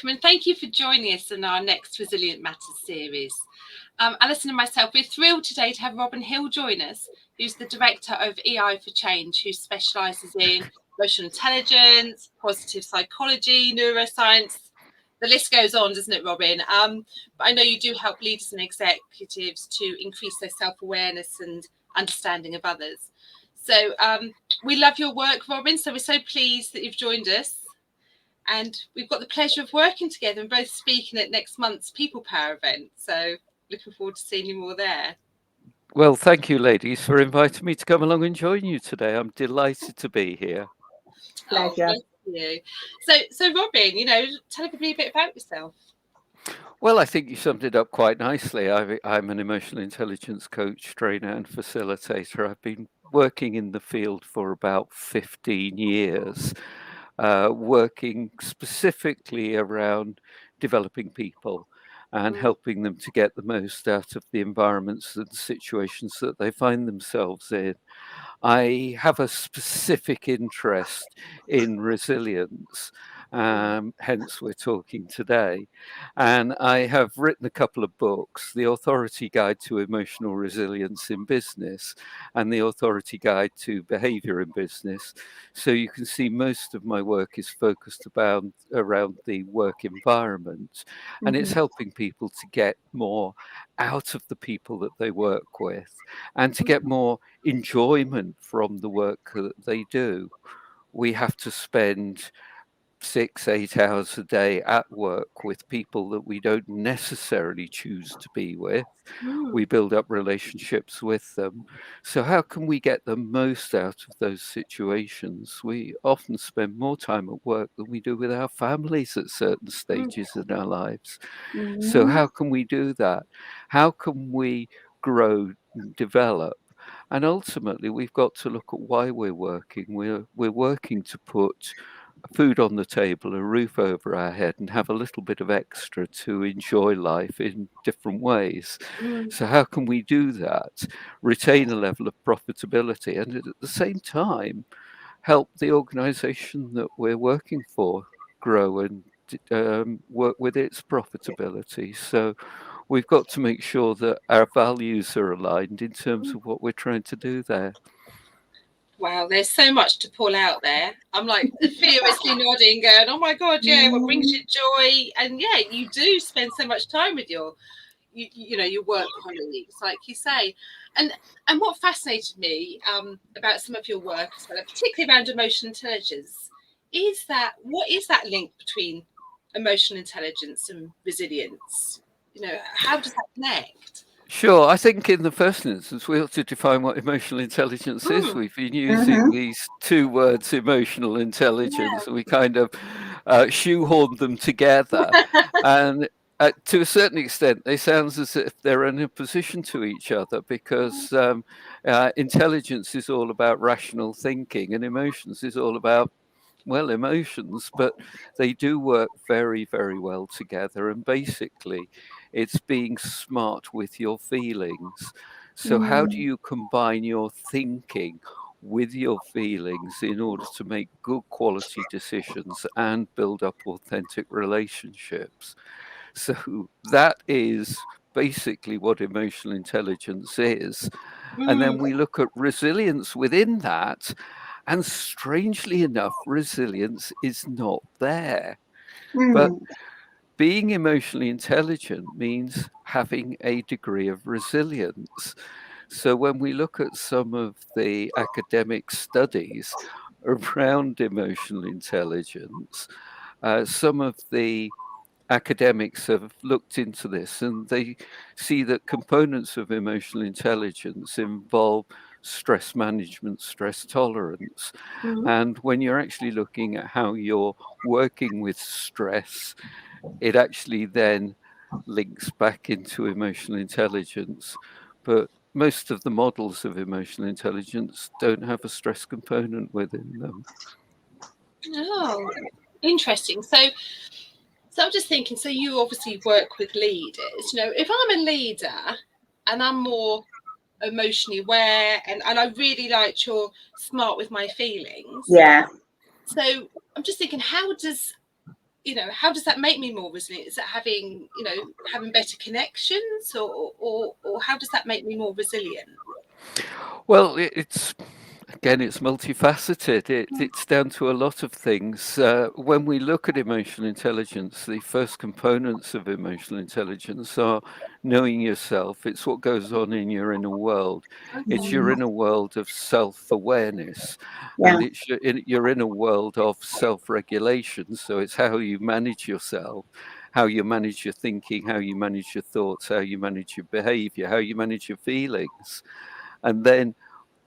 welcome and thank you for joining us in our next Resilient Matters series. Alison and myself, we're thrilled today to have Robin Hill join us, who's the Director of EI for Change, who specialises in emotional intelligence, positive psychology, neuroscience. The list goes on, doesn't it, Robin? But I know you do help leaders and executives to increase their self-awareness and understanding of others. So we love your work, Robin, so we're so pleased that you've joined us. And we've got the pleasure of working together and both speaking at next month's People Power event. So looking forward to seeing you more there. Well, thank you, ladies, for inviting me to come along and join you today. I'm delighted to be here. Pleasure. Oh, you. So Robin, tell everybody a bit about yourself. Well, I think you summed it up quite nicely. I'm an emotional intelligence coach, trainer, and facilitator. I've been working in the field for about 15 years, working specifically around developing people and helping them to get the most out of the environments and situations that they find themselves in. I have a specific interest in resilience, hence we're talking today. And I have written a couple of books, The Authority Guide to Emotional Resilience in Business and The Authority Guide to Behavior in Business. So you can see most of my work is focused around the work environment, and it's helping people to get more out of the people that they work with and to get more enjoyment from the work that they do. We have to spend 6, 8 hours a day at work with people that we don't necessarily choose to be with. We build up relationships with them. So, how can we get the most out of those situations? We often spend more time at work than we do with our families at certain stages in our lives. So, how can we do that? How can we grow and develop? And ultimately, we've got to look at why we're working. We're working to put food on the table, a roof over our head, and have a little bit of extra to enjoy life in different ways. So, how can we do that? Retain a level of profitability and at the same time help the organization that we're working for grow and work with its profitability. So, we've got to make sure that our values are aligned in terms of what we're trying to do there. Wow, there's so much to pull out there. I'm like furiously nodding, going, "Oh my God, yeah! What brings you joy?" And yeah, you do spend so much time with your work colleagues, like you say. And what fascinated me about some of your work as well, particularly around emotional intelligence, is what is that link between emotional intelligence and resilience? How does that connect? Sure. I think in the first instance, we ought to define what emotional intelligence is. We've been using these two words, emotional intelligence, and we kind of shoehorned them together. And to a certain extent, they sound as if they're in opposition to each other because intelligence is all about rational thinking and emotions is all about, well, emotions, but they do work very, very well together. And basically, it's being smart with your feelings. So, how do you combine your thinking with your feelings in order to make good quality decisions and build up authentic relationships? So, that is basically what emotional intelligence is. And then we look at resilience within that. And strangely enough, resilience is not there. But being emotionally intelligent means having a degree of resilience. So when we look at some of the academic studies around emotional intelligence, some of the academics have looked into this and they see that components of emotional intelligence involve stress management, stress tolerance. And when you're actually looking at how you're working with stress, it actually then links back into emotional intelligence. But most of the models of emotional intelligence don't have a stress component within them. Oh, interesting. So I'm just thinking, so you obviously work with leaders. If I'm a leader and I'm more emotionally aware and I really liked your smart with my feelings. Yeah. So I'm just thinking, how does how does that make me more resilient? Is it having better connections, or how does that make me more resilient? Well, it's again, it's multifaceted. It's down to a lot of things. When we look at emotional intelligence, the first components of emotional intelligence are knowing yourself. It's what goes on in your inner world. It's your inner world of self-awareness, Yeah. and it's your inner world of self-regulation. So it's how you manage yourself, how you manage your thinking, how you manage your thoughts, how you manage your behavior, how you manage your feelings. And then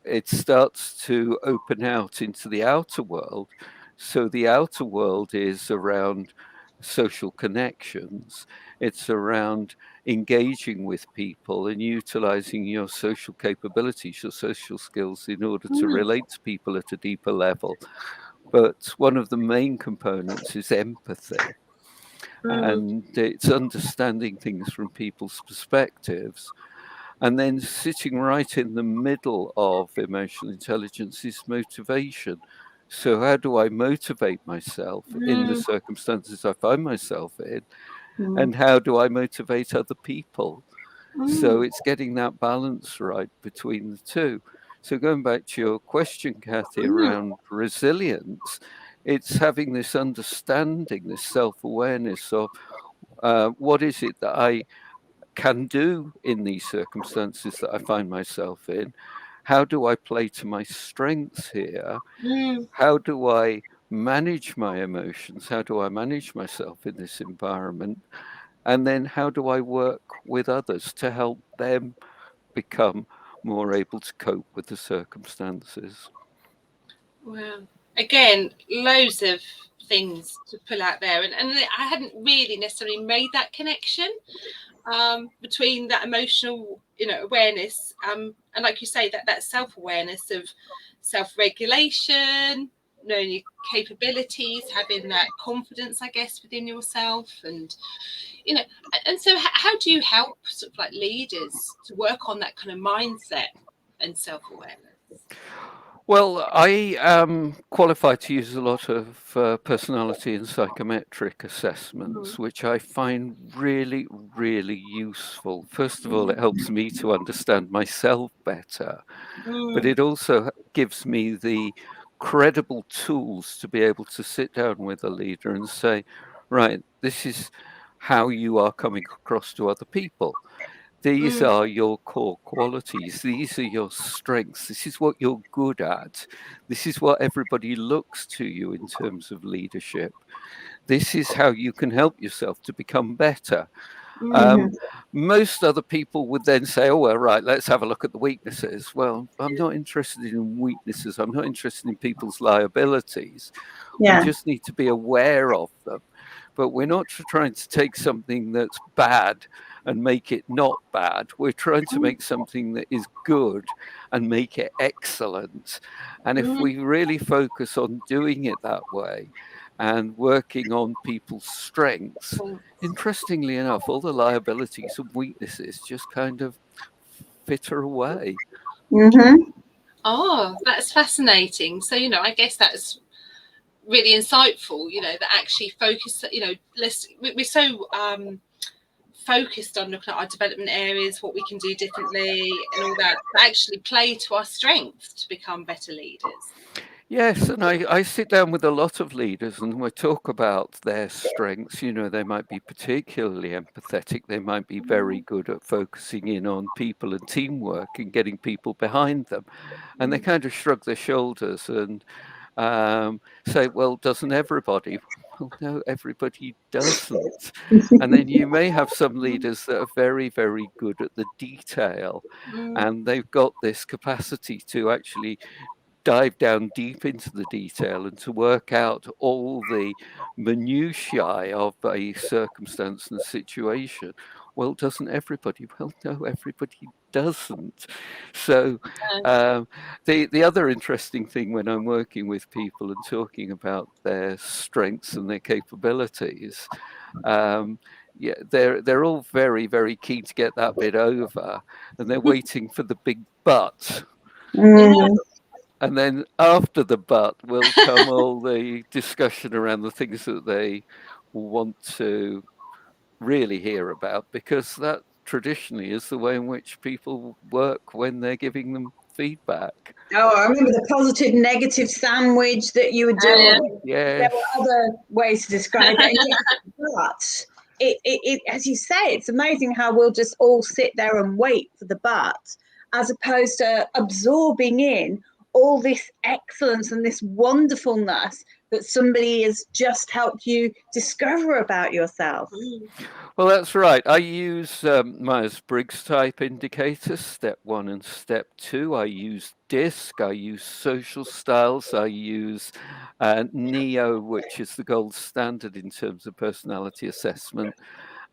it starts to open out into the outer world. So the outer world is around social connections. It's around engaging with people and utilizing your social capabilities, your social skills in order to relate to people at a deeper level. But one of the main components is empathy. And it's understanding things from people's perspectives. And then sitting right in the middle of emotional intelligence is motivation. So how do I motivate myself in the circumstances I find myself in? And how do I motivate other people? So it's getting that balance right between the two. So going back to your question, Kathy, around resilience, it's having this understanding, this self-awareness of what is it that I can do in these circumstances that I find myself in? How do I play to my strengths here? How do I manage my emotions? How do I manage myself in this environment? And then how do I work with others to help them become more able to cope with the circumstances? Wow. Again, loads of things to pull out there. And I hadn't really necessarily made that connection between that emotional, awareness, and like you say, that self-awareness of self-regulation, knowing your capabilities, having that confidence, I guess, within yourself, and and so how do you help sort of like leaders to work on that kind of mindset and self-awareness? Well, I am qualified to use a lot of personality and psychometric assessments, which I find really, really useful. First of all, it helps me to understand myself better, but it also gives me the credible tools to be able to sit down with a leader and say, right, this is how you are coming across to other people. These are your core qualities. These are your strengths. This is what you're good at. This is what everybody looks to you in terms of leadership. This is how you can help yourself to become better. Most other people would then say, oh, well, right, let's have a look at the weaknesses. Well, I'm not interested in weaknesses. I'm not interested in people's liabilities. We Yeah. just need to be aware of them. But we're not trying to take something that's bad and make it not bad. We're trying to make something that is good and make it excellent. And if we really focus on doing it that way and working on people's strengths, interestingly enough, all the liabilities and weaknesses just kind of fitter away. Oh, that's fascinating. So, I guess that's really insightful, that actually focus, we're so focused on looking at our development areas, what we can do differently and all that, but actually play to our strengths to become better leaders. Yes, and I sit down with a lot of leaders and we talk about their strengths. They might be particularly empathetic. They might be very good at focusing in on people and teamwork and getting people behind them. And they kind of shrug their shoulders and say, well, doesn't everybody? Well, no, everybody doesn't. And then you may have some leaders that are very, very good at the detail and they've got this capacity to actually dive down deep into the detail and to work out all the minutiae of a circumstance and situation. Well, doesn't everybody? Well, no, everybody doesn't. So the other interesting thing when I'm working with people and talking about their strengths and their capabilities, yeah, they're all very, very keen to get that bit over, and they're waiting for the big but. And then after the but will come all the discussion around the things that they will want to really hear about, because that traditionally is the way in which people work when they're giving them feedback. Oh, I remember the positive negative sandwich that you were doing. Yes. There were other ways to describe it. But it, as you say, it's amazing how we'll just all sit there and wait for the but, as opposed to absorbing in all this excellence and this wonderfulness that somebody has just helped you discover about yourself. Well, that's right. I use Myers-Briggs type indicators, step 1 and step 2. I use DISC, I use social styles, I use NEO, which is the gold standard in terms of personality assessment.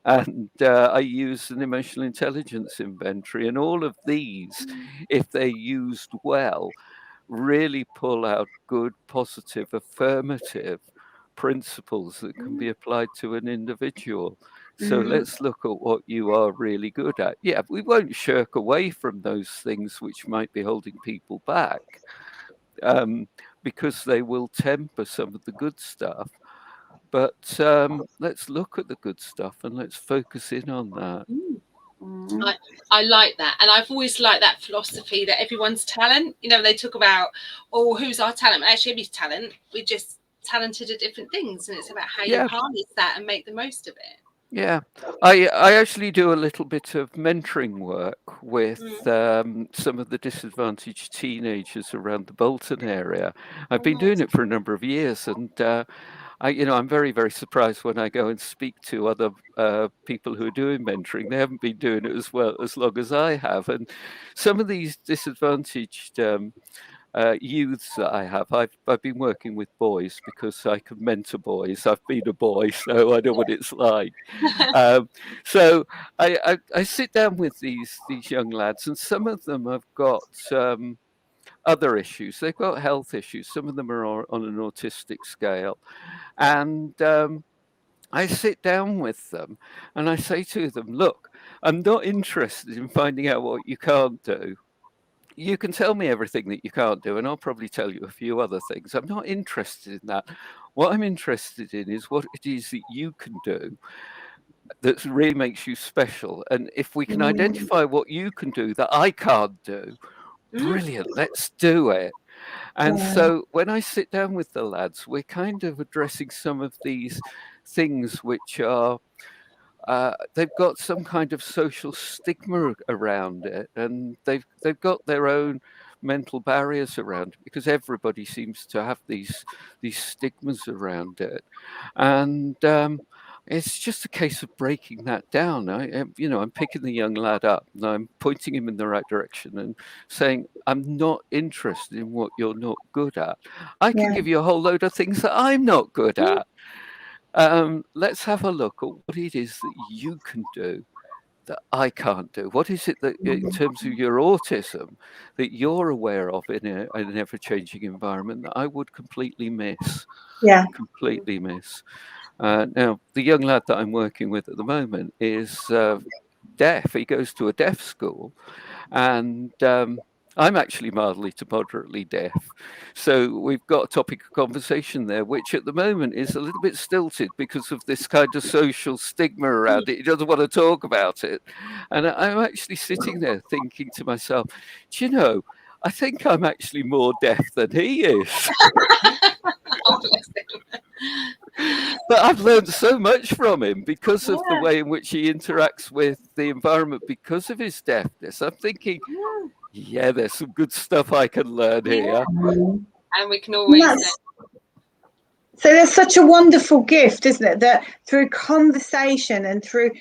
And I use an emotional intelligence inventory. And all of these, if they're used well, really pull out good, positive, affirmative principles that can be applied to an individual. So let's look at what you are really good at. Yeah, we won't shirk away from those things which might be holding people back, because they will temper some of the good stuff. But let's look at the good stuff and let's focus in on that. I like that, and I've always liked that philosophy that everyone's talent. You know, they talk about, oh, who's our talent? Actually, everybody's talent. We're just talented at different things, and it's about how you harness that and make the most of it. Yeah, I actually do a little bit of mentoring work with some of the disadvantaged teenagers around the Bolton area. I've been doing it for a number of years, and I'm very, very surprised when I go and speak to other people who are doing mentoring. They haven't been doing it as long as I have, and some of these disadvantaged youths that I have, I've been working with boys because I can mentor boys. I've been a boy, so I know what it's like. So I sit down with these young lads, and some of them have got other issues. They've got health issues. Some of them are on an autistic scale, and I sit down with them and I say to them, look, I'm not interested in finding out what you can't do. You can tell me everything that you can't do, and I'll probably tell you a few other things. I'm not interested in that. What I'm interested in is what it is that you can do that really makes you special. And if we can identify what you can do that I can't do, brilliant, let's do it. And so when I sit down with the lads, we're kind of addressing some of these things which are they've got some kind of social stigma around it, and they've got their own mental barriers around it, because everybody seems to have these stigmas around it, and it's just a case of breaking that down. I'm picking the young lad up and I'm pointing him in the right direction and saying, I'm not interested in what you're not good at. I can give you a whole load of things that I'm not good at. Let's have a look at what it is that you can do that I can't do. What is it that, in terms of your autism, that you're aware of in an ever-changing environment that I would completely miss? Completely miss. Now, the young lad that I'm working with at the moment is deaf. He goes to a deaf school, and I'm actually mildly to moderately deaf. So we've got a topic of conversation there, which at the moment is a little bit stilted because of this kind of social stigma around it. He doesn't want to talk about it. And I'm actually sitting there thinking to myself, do you know, I think I'm actually more deaf than he is. But I've learned so much from him because of the way in which he interacts with the environment because of his deafness. I'm thinking, yeah, there's some good stuff I can learn here. And we can always... So there's such a wonderful gift, isn't it? That through conversation and through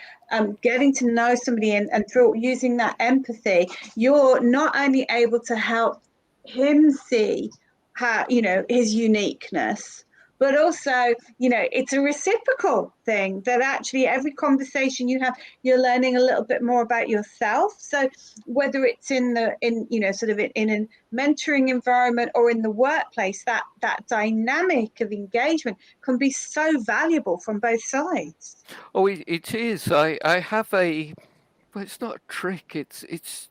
getting to know somebody and through using that empathy, you're not only able to help him see how, his uniqueness, but also, it's a reciprocal thing that actually every conversation you have, you're learning a little bit more about yourself. So whether it's in a mentoring environment or in the workplace, that dynamic of engagement can be so valuable from both sides. Oh, it is. I have well, it's not a trick. It's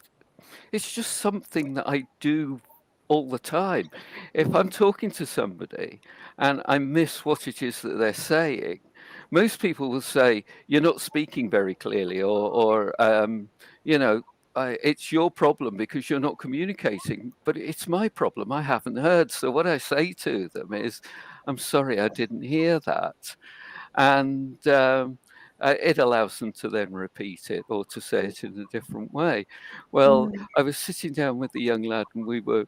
just something that I do all the time. If I'm talking to somebody and I miss what it is that they're saying, most people will say, you're not speaking very clearly, or you know, it's your problem because you're not communicating, but it's my problem. I haven't heard. So what I say to them is, I'm sorry, I didn't hear that. And it allows them to then repeat it or to say it in a different way. Well, I was sitting down with the young lad and we were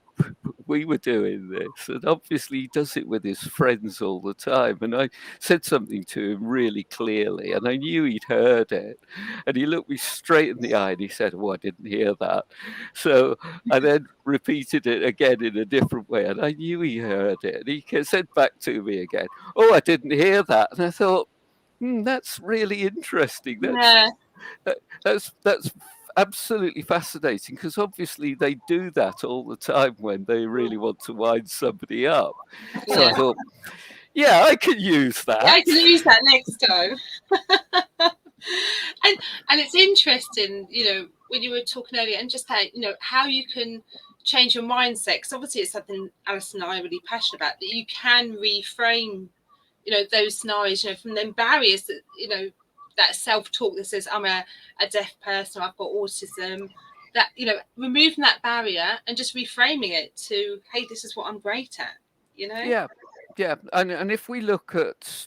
doing this, and obviously he does it with his friends all the time. And I said something to him really clearly, and I knew he'd heard it. And he looked me straight in the eye and he said, "Oh, I didn't hear that." So I then repeated it again in a different way, and I knew he heard it. And he said back to me again, "Oh, I didn't hear that." And I thought, that's really interesting. Yeah. That's absolutely fascinating, because obviously they do that all the time when they really want to wind somebody up. So I thought, yeah, I can use that. I can use that next time. and it's interesting, you know, when you were talking earlier, and just how, you know, how you can change your mindset, because obviously it's something Alison and I are really passionate about, that you can reframe, you know, those scenarios, you know, from them barriers that, you know, that self-talk that says I'm a deaf person, I've got autism, that, you know, removing that barrier and just reframing it to, hey, this is what I'm great at, you know? Yeah. And if we look at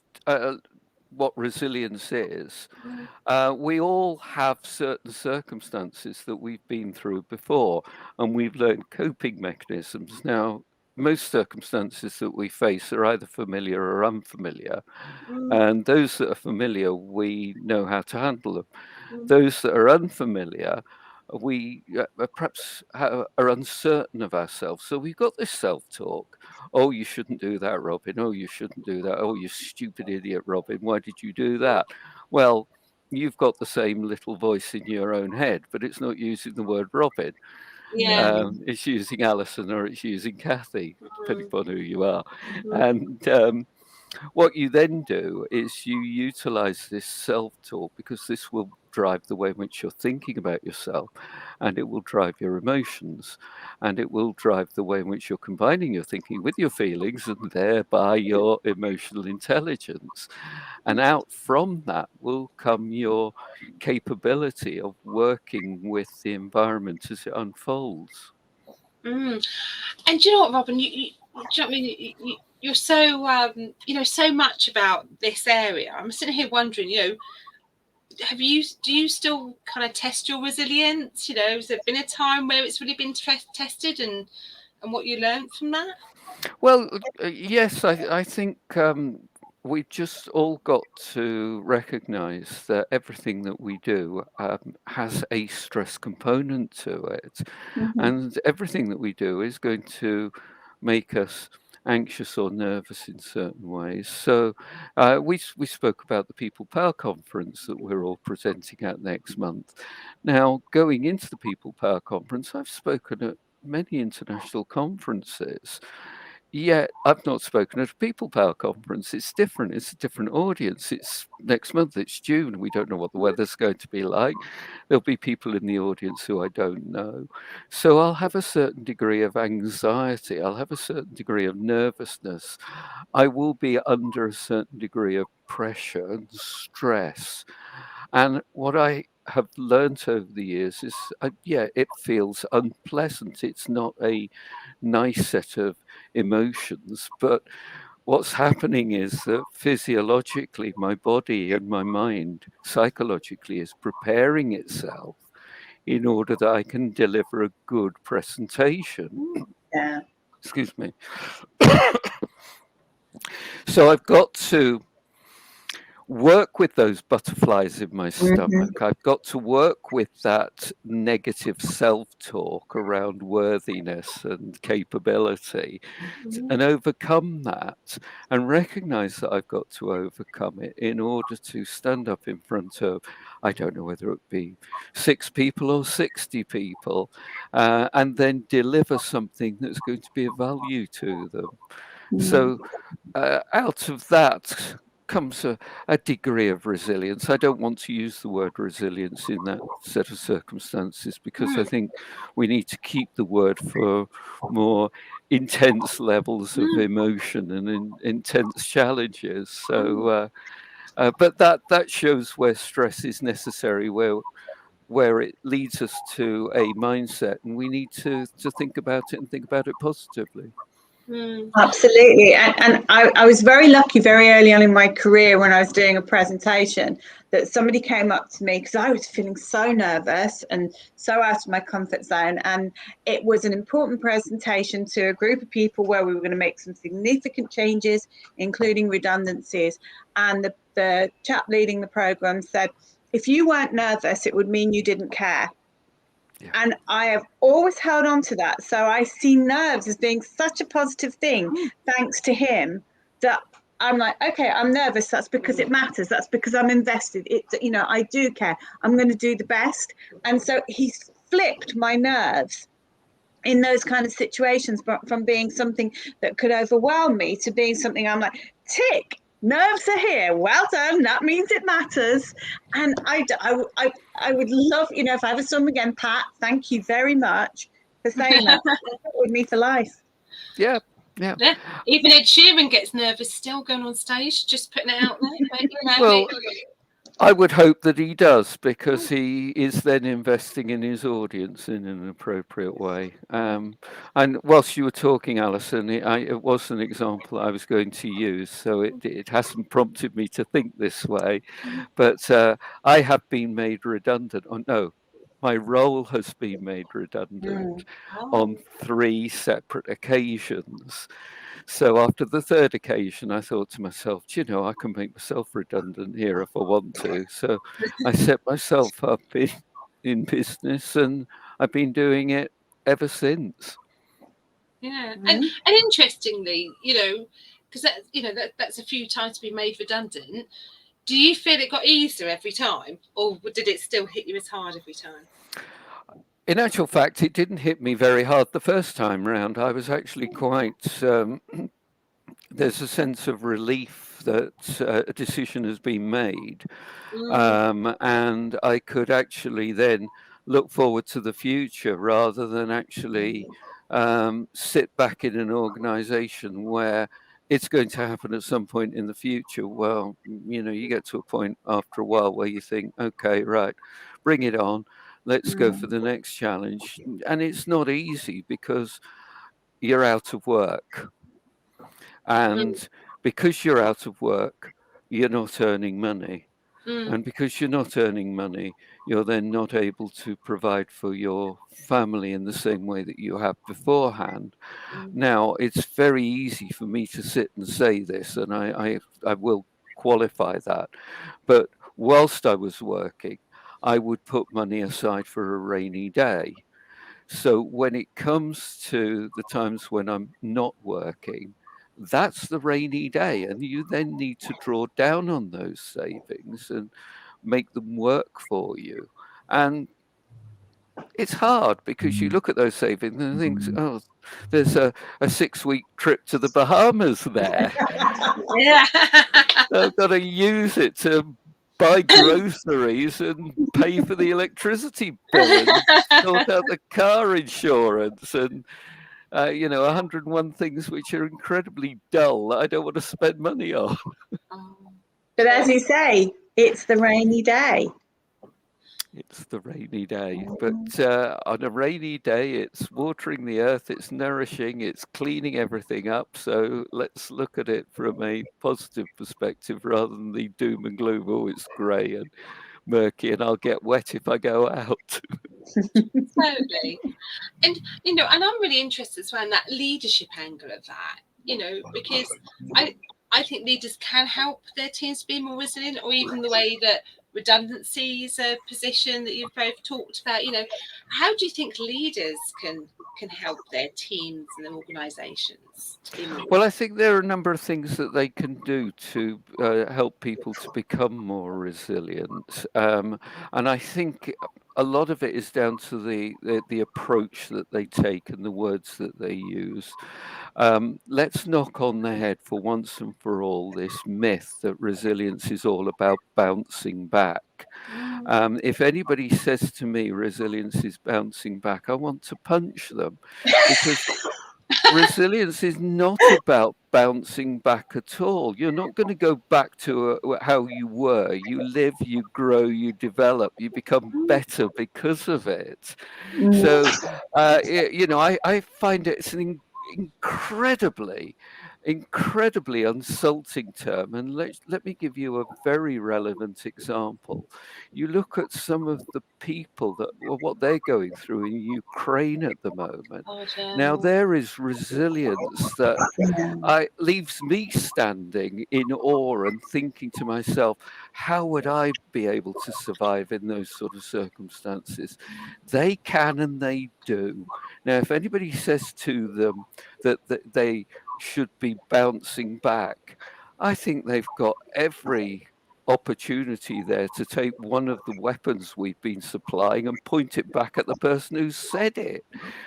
what resilience is, we all have certain circumstances that we've been through before, and we've learned coping mechanisms. Now, most circumstances that we face are either familiar or unfamiliar, and those that are familiar, we know how to handle them. Those that are unfamiliar, we perhaps are uncertain of ourselves. So we've got this self-talk. Oh, you shouldn't do that, Robin. Oh, you shouldn't do that. Oh, you stupid idiot, Robin. Why did you do that? Well, you've got the same little voice in your own head, but it's not using the word Robin. It's using Alison, or it's using Kathy, depending upon who you are. And what you then do is you utilize this self-talk, because this will drive the way in which you're thinking about yourself, and it will drive your emotions, and it will drive the way in which you're combining your thinking with your feelings, and thereby your emotional intelligence. And out from that will come your capability of working with the environment as it unfolds. And do you know what, Robin? You do you know what I mean? You're so you know, so much about this area. I'm sitting here wondering, you know, do you still kind of test your resilience? You know, has there been a time where it's really been tested, and what you learned from that? Well, yes, I think we've just all got to recognize that everything that we do has a stress component to it. And everything that we do is going to make us anxious or nervous in certain ways. So we spoke about the People Power Conference that we're all presenting at next month. Now, going into the People Power Conference, I've spoken at many international conferences. Yet I've not spoken at a People Power Conference. It's different. It's a different audience. It's next month. It's June. We don't know what the weather's going to be like. There'll be people in the audience who I don't know. So I'll have a certain degree of anxiety. I'll have a certain degree of nervousness. I will be under a certain degree of pressure and stress. And what I have learned over the years is, it feels unpleasant. It's not a nice set of emotions, but what's happening is that physiologically my body and my mind psychologically is preparing itself in order that I can deliver a good presentation. Excuse me. So I've got to work with those butterflies in my stomach. I've got to work with that negative self-talk around worthiness and capability and overcome that, and recognize that I've got to overcome it in order to stand up in front of, I don't know whether it be 6 people or 60 people, and then deliver something that's going to be of value to them. So out of that comes a degree of resilience. I don't want to use the word resilience in that set of circumstances, because I think we need to keep the word for more intense levels of emotion and intense challenges. So But that shows where stress is necessary, where it leads us to a mindset, and we need to think about it and think about it positively. Absolutely. And I was very lucky very early on in my career when I was doing a presentation that somebody came up to me because I was feeling so nervous and so out of my comfort zone. And it was an important presentation to a group of people where we were going to make some significant changes, including redundancies. And the chap leading the program said, if you weren't nervous, it would mean you didn't care. Yeah. And I have always held on to that. So I see nerves as being such a positive thing, thanks to him, that I'm like, okay, I'm nervous. That's because it matters. That's because I'm invested. I do care. I'm going to do the best. And so he's flipped my nerves in those kind of situations from being something that could overwhelm me to being something I'm like, tick. Nerves are here. Well done. That means it matters. And I would love, if I ever saw him again, Pat, thank you very much for saying that. With me for life. Yeah. Even Ed Sheeran gets nervous still going on stage, just putting it out there. Well, I would hope that he does, because he is then investing in his audience in an appropriate way. And whilst you were talking, Alison, it was an example I was going to use, so it hasn't prompted me to think this way. But I have been made redundant. No, my role has been made redundant on 3 separate occasions. So after the third occasion, I thought to myself, I can make myself redundant here if I want to. So I set myself up in business, and I've been doing it ever since. Yeah, and interestingly, because that's a few times to be made redundant. Do you feel it got easier every time, or did it still hit you as hard every time? In actual fact, it didn't hit me very hard the first time round. I was actually quite... there's a sense of relief that a decision has been made. And I could actually then look forward to the future rather than actually sit back in an organization where it's going to happen at some point in the future. Well, you get to a point after a while where you think, okay, right, bring it on. Let's go for the next challenge. And it's not easy because you're out of work. And because you're out of work, you're not earning money. And because you're not earning money, you're then not able to provide for your family in the same way that you have beforehand. Now, it's very easy for me to sit and say this, and I will qualify that. But whilst I was working, I would put money aside for a rainy day. So when it comes to the times when I'm not working, that's the rainy day. And you then need to draw down on those savings and make them work for you. And it's hard because you look at those savings and think, oh, there's a 6-week trip to the Bahamas there. Yeah. I've got to use it to buy groceries and pay for the electricity bill and sort out the car insurance and 101 things which are incredibly dull that I don't want to spend money on. But as you say, it's the rainy day. It's the rainy day. But on a rainy day, it's watering the earth, it's nourishing, it's cleaning everything up. So let's look at it from a positive perspective rather than the doom and gloom. Oh, it's grey and murky and I'll get wet if I go out. Totally. And and I'm really interested as well in that leadership angle of that, because I think leaders can help their teams be more resilient, or even the way that redundancy is a position that you've both talked about. How do you think leaders can help their teams and their organisations? Well, I think there are a number of things that they can do to help people to become more resilient. And I think a lot of it is down to the approach that they take and the words that they use. Let's knock on the head for once and for all this myth that resilience is all about bouncing back. If anybody says to me resilience is bouncing back, I want to punch them, because resilience is not about bouncing back at all. You're not going to go back to how you were. You live, you grow, you develop, you become better because of it. So, I find it's an incredibly insulting term. And let me give you a very relevant example. You look at some of the people what they're going through in Ukraine at the moment. Now, there is resilience that leaves me standing in awe and thinking to myself, how would I be able to survive in those sort of circumstances? They can and they do. Now, if anybody says to them that they should be bouncing back, I think they've got every opportunity there to take one of the weapons we've been supplying and point it back at the person who said it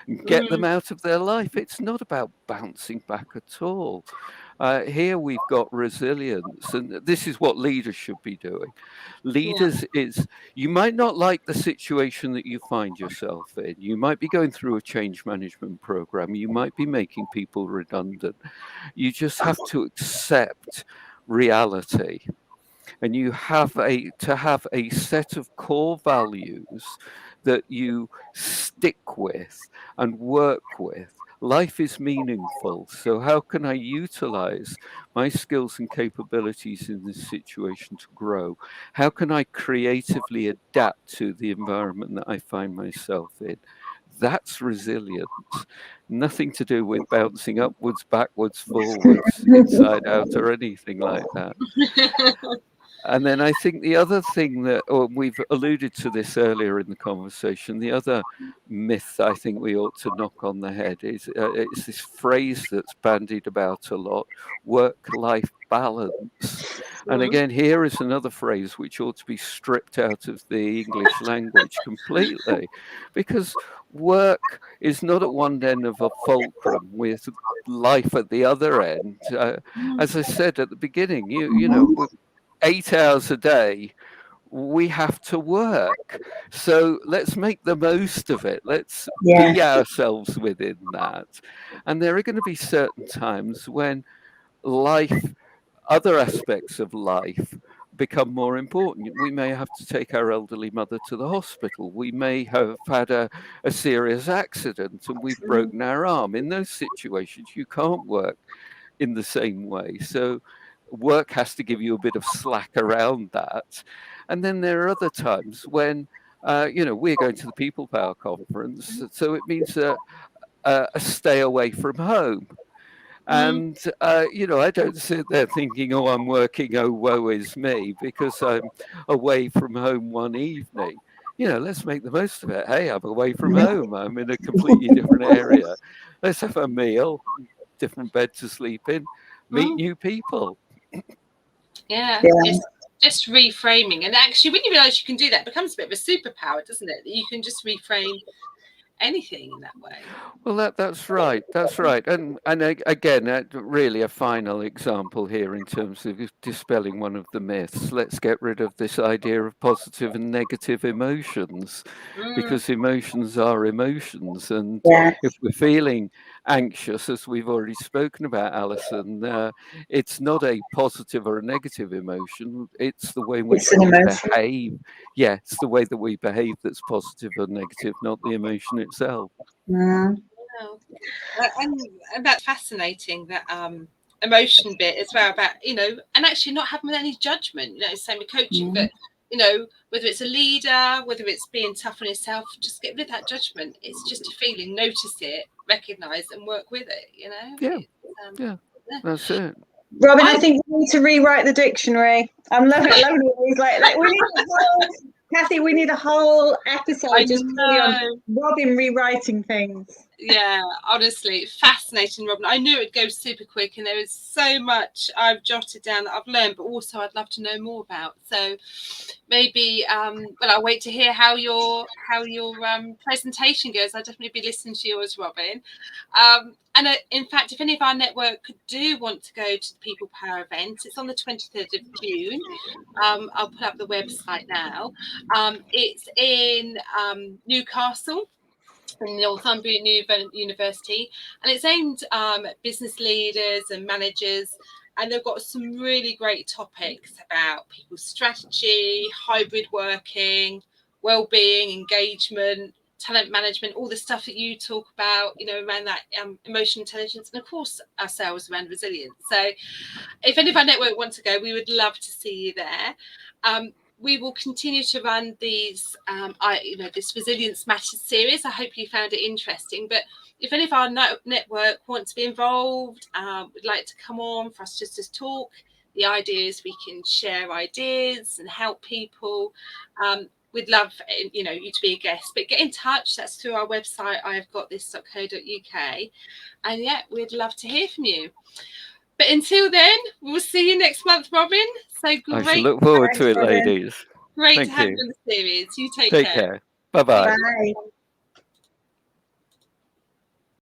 and get them out of their life. It's not about bouncing back at all. Here we've got resilience, and this is what leaders should be doing. Leaders is, you might not like the situation that you find yourself in. You might be going through a change management program. You might be making people redundant. You just have to accept reality. And you have to have a set of core values that you stick with and work with. Life is meaningful. So how can I utilize my skills and capabilities in this situation to grow? How can I creatively adapt to the environment that I find myself in? That's resilience. Nothing to do with bouncing upwards, backwards, forwards, inside out, or anything like that. And then I think the other thing that, or we've alluded to this earlier in the conversation, the other myth I think we ought to knock on the head is it's this phrase that's bandied about a lot, work-life balance. And again, here is another phrase which ought to be stripped out of the English language completely, because work is not at one end of a fulcrum with life at the other end. As I said at the beginning, you know, 8 hours a day, we have to work. So let's make the most of it. Let's be ourselves within that. And there are going to be certain times when other aspects of life become more important. We may have to take our elderly mother to the hospital. We may have had a serious accident and we've broken our arm. In those situations, you can't work in the same way. So work has to give you a bit of slack around that. And then there are other times when, we're going to the People Power Conference. So it means a stay away from home. And, I don't sit there thinking, oh, I'm working, oh, woe is me, because I'm away from home one evening. Let's make the most of it. Hey, I'm away from home. I'm in a completely different area. Let's have a meal, different bed to sleep in, meet new people. It's just reframing. And actually, when you realize you can do that, it becomes a bit of a superpower, doesn't it? That you can just reframe anything in that way. Well, that's right. That's right. And again, really a final example here in terms of dispelling one of the myths. Let's get rid of this idea of positive and negative emotions, because emotions are emotions. And if we're feeling anxious, as we've already spoken about, Alison, it's not a positive or a negative emotion. It's the way in which we behave. Yeah, it's the way that we behave that's positive or negative, not the emotion itself. And that's fascinating, that emotion bit as well, about, and actually not having any judgment, same with coaching, but whether it's a leader, whether it's being tough on yourself, just get rid of that judgment. It's just a feeling. Notice it, recognize and work with it. That's it. Robin, I think we need to rewrite the dictionary. I'm loving it. He's like we need Kathy, we need a whole episode just on Robin rewriting things. Yeah, honestly, fascinating, Robin. I knew it'd go super quick, and there is so much I've jotted down that I've learned, but also I'd love to know more about. So maybe, I'll wait to hear how your presentation goes. I'll definitely be listening to yours, Robin. And in fact, if any of our network do want to go to the People Power event, it's on the 23rd of June. I'll put up the website now. It's in Newcastle. from Northumbria University, and it's aimed at business leaders and managers, and they've got some really great topics about people's strategy, hybrid working, well-being, engagement, talent management, all the stuff that you talk about, you know, around that emotional intelligence, and of course ourselves around resilience. So if any of our network want to go, we would love to see you there. We will continue to run these, this Resilience Matters series. I hope you found it interesting. But if any of our network want to be involved, would like to come on for us just to talk, the idea is we can share ideas and help people. We'd love, you to be a guest. But get in touch. That's through our website, ihavegotthis.co.uk. And yeah, we'd love to hear from you. But until then, we'll see you next month, Robin. So great. I shall look forward to it, ladies. Great Thank to have you you on the series. You take Take care. care. Bye-bye. Bye.